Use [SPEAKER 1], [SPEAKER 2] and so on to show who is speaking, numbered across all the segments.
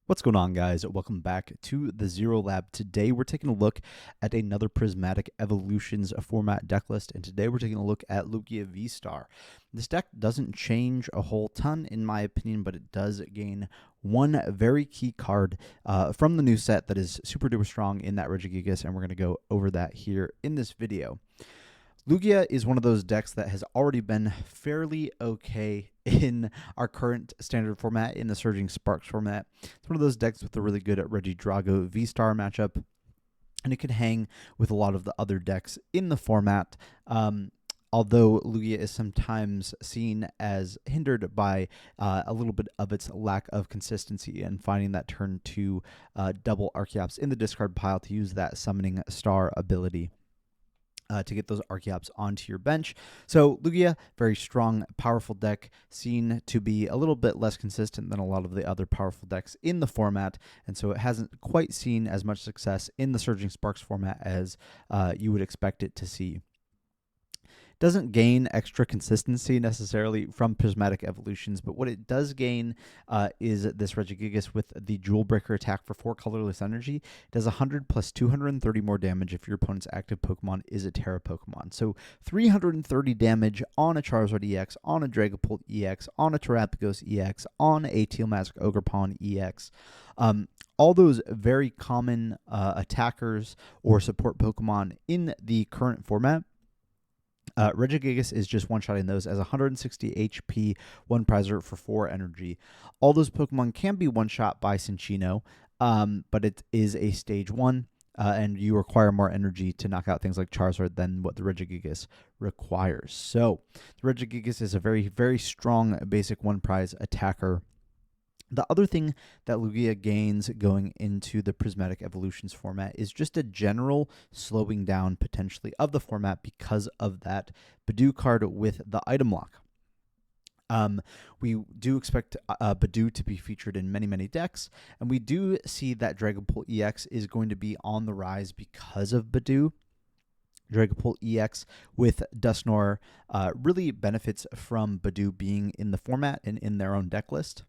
[SPEAKER 1] What's going on, guys? Welcome back to the Zero Lab. Today we're taking a look at another Prismatic Evolutions format deck list, and today we're taking a look at Lugia VSTAR. This deck doesn't change a whole ton, in my opinion, but it does gain one very key card from the new set that is super duper strong in that Regigigas, and we're going to go over that here in this video. Lugia is one of those decks that has already been fairly okay in our current standard format, in the Surging Sparks format. It's one of those decks with a really good Regidrago V-Star matchup, and it can hang with a lot of the other decks in the format. Although Lugia is sometimes seen as hindered by a little bit of its lack of consistency and finding that turn to double Archeops in the discard pile to use that Summoning Star ability. To get those Archeops onto your bench. So Lugia, very strong, powerful deck, seen to be a little bit less consistent than a lot of the other powerful decks in the format, and so it hasn't quite seen as much success in the Surging Sparks format as you would expect it to see. Doesn't gain extra consistency necessarily from Prismatic Evolutions, but what it does gain is this Regigigas with the Jewel Breaker attack for 4 colorless energy. It does 100 plus 230 more damage if your opponent's active Pokemon is a Terra Pokemon. So 330 damage on a Charizard EX, on a Dragapult EX, on a Terapagos EX, on a Teal Mask Ogerpon EX. All those very common attackers or support Pokemon in the current format. Regigigas is just one-shotting those as 160 HP, one prizer for 4 energy. All those Pokemon can be one-shot by Cinccino, but it is a stage 1, and you require more energy to knock out things like Charizard than what the Regigigas requires. So the Regigigas is a very, very strong basic one-prize attacker. The other thing that Lugia gains going into the Prismatic Evolutions format is just a general slowing down potentially of the format because of that Badoo card with the item lock. We do expect Badoo to be featured in many, many decks, and we do see that Dragapult EX is going to be on the rise because of Badoo. Dragapult EX with Dusknoir really benefits from Badoo being in the format and in their own deck list.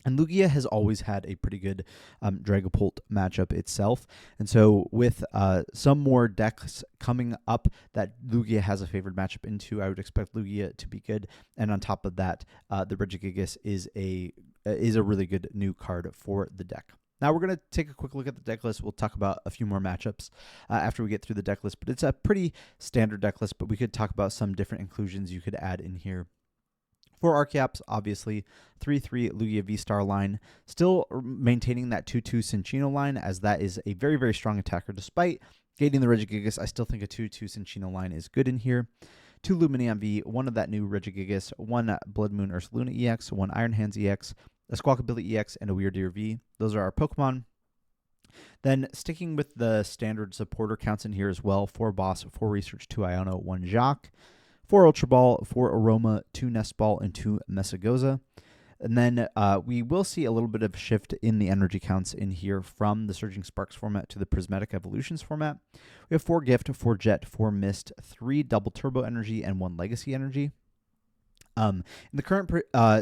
[SPEAKER 1] And Lugia has always had a pretty good Dragapult matchup itself. And so with some more decks coming up that Lugia has a favored matchup into, I would expect Lugia to be good. And on top of that, the Regigigas is a really good new card for the deck. Now we're going to take a quick look at the deck list. We'll talk about a few more matchups after we get through the deck list. But it's a pretty standard deck list, but we could talk about some different inclusions you could add in here. For Archeops, obviously, 3-3 Lugia V-Star line, still maintaining that 2-2 Cinccino line, as that is a very, very strong attacker. Despite gating the Regigigas, I still think a 2-2 Cinccino line is good in here. 2 Lumineon V, 1 of that new Regigigas, 1 Blood Moon Ursaluna EX, 1 Iron Hands EX, a Squawkabilly EX, and a Weirdeer V. Those are our Pokemon. Then sticking with the standard supporter counts in here as well, 4 Boss, 4 Research, 2 Iono, 1 Jacq, 4 Ultra Ball, 4 Aroma, 2 Nest Ball, and 2 Messagoza. And then we will see a little bit of shift in the energy counts in here from the Surging Sparks format to the Prismatic Evolutions format. We have 4 Gift, 4 Jet, 4 Mist, 3 Double Turbo Energy, and 1 Legacy Energy. In the current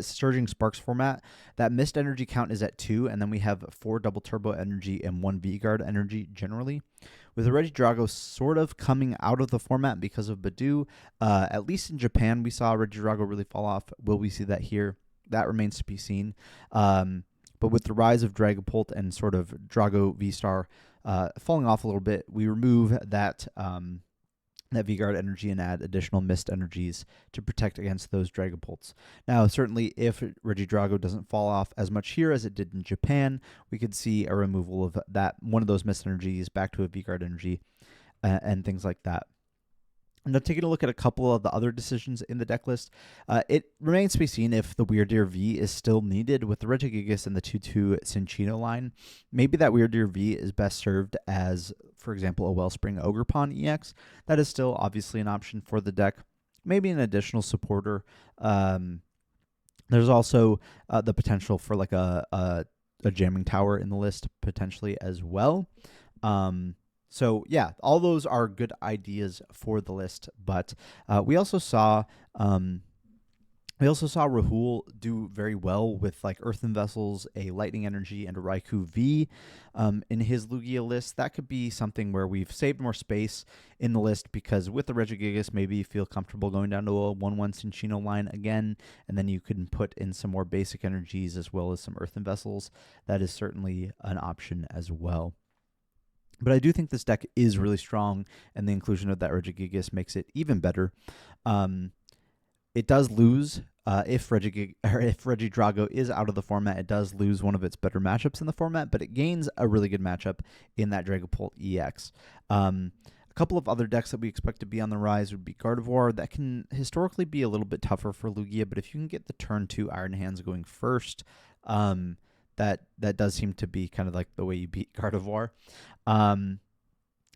[SPEAKER 1] Surging Sparks format, that Mist energy count is at 2, and then we have 4 Double Turbo Energy and 1 V-Guard energy generally. With the Regidrago sort of coming out of the format because of Badoo, at least in Japan, we saw Regidrago really fall off. Will we see that here? That remains to be seen. But with the rise of Dragapult and sort of Drago V-Star falling off a little bit, we remove that V-Guard energy and add additional Mist energies to protect against those Dragapults. Now, certainly, if Regidrago doesn't fall off as much here as it did in Japan, we could see a removal of that one of those Mist energies back to a V-Guard energy and things like that. Now, taking a look at a couple of the other decisions in the deck list, it remains to be seen if the Weirdeer V is still needed with the Regigigas and the 2-2 Cinccino line. Maybe that Weirdeer V is best served as, for example, a Wellspring Ogerpon EX. That is still obviously an option for the deck. Maybe an additional supporter. There's also the potential for like a jamming tower in the list potentially as well. So yeah, all those are good ideas for the list, but we also saw We also saw Rahul do very well with like Earthen Vessels, a Lightning Energy, and a Raikou V in his Lugia list. That could be something where we've saved more space in the list because with the Regigigas, maybe you feel comfortable going down to a 1-1 Cinccino line again, and then you can put in some more basic energies as well as some Earthen Vessels. That is certainly an option as well. But I do think this deck is really strong, and the inclusion of that Regigigas makes it even better. It does lose if Regidrago is out of the format. It does lose one of its better matchups in the format, but it gains a really good matchup in that Dragapult EX. A couple of other decks that we expect to be on the rise would be Gardevoir. That can historically be a little bit tougher for Lugia, but if you can get the turn 2 Iron Hands going first, that does seem to be kind of like the way you beat Gardevoir.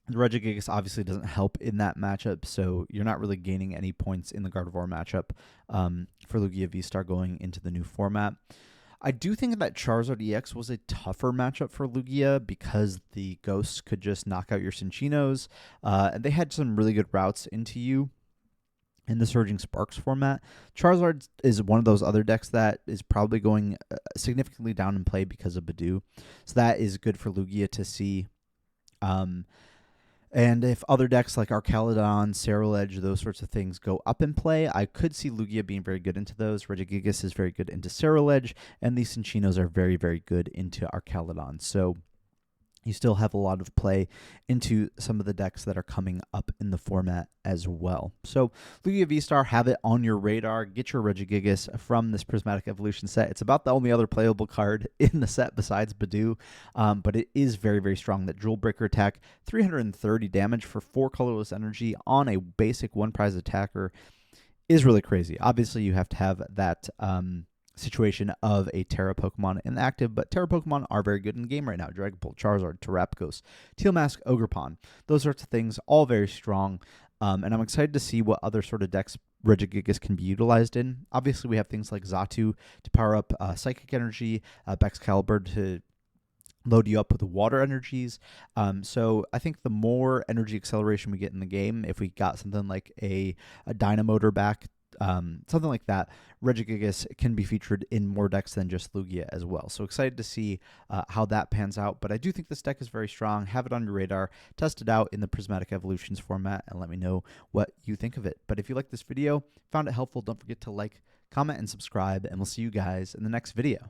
[SPEAKER 1] The Regigigas obviously doesn't help in that matchup, so you're not really gaining any points in the Gardevoir matchup for Lugia VSTAR going into the new format. I do think that Charizard EX was a tougher matchup for Lugia because the Ghosts could just knock out your Cinccinos, and they had some really good routes into you in the Surging Sparks format. Charizard is one of those other decks that is probably going significantly down in play because of Badoo, so that is good for Lugia to see. And if other decks like Arcaladon, Ceruledge, those sorts of things go up in play, I could see Lugia being very good into those. Regigigas is very good into Ceruledge, and the Cinccinos are very, very good into Arcaladon. So you still have a lot of play into some of the decks that are coming up in the format as well. So Lugia VSTAR, have it on your radar. Get your Regigigas from this Prismatic Evolution set. It's about the only other playable card in the set besides Badoo, but it is very, very strong. That Jewel Breaker attack, 330 damage for 4 colorless energy on a basic 1 prize attacker is really crazy. Obviously, you have to have that situation of a Terra Pokemon in the active, but Terra Pokemon are very good in the game right now. Dragapult, Charizard, Terrapagos, Tealmask, Ogerpon, those sorts of things, all very strong. And I'm excited to see what other sort of decks Regigigas can be utilized in. Obviously, we have things like Xatu to power up Psychic Energy, Baxcalibur to load you up with the water energies. So I think the more energy acceleration we get in the game, if we got something like a Dynamotor back, something like that, Regigigas can be featured in more decks than just Lugia as well. So excited to see how that pans out. But I do think this deck is very strong. Have it on your radar. Test it out in the Prismatic Evolutions format and let me know what you think of it. But if you like this video, found it helpful, don't forget to like, comment, and subscribe. And we'll see you guys in the next video.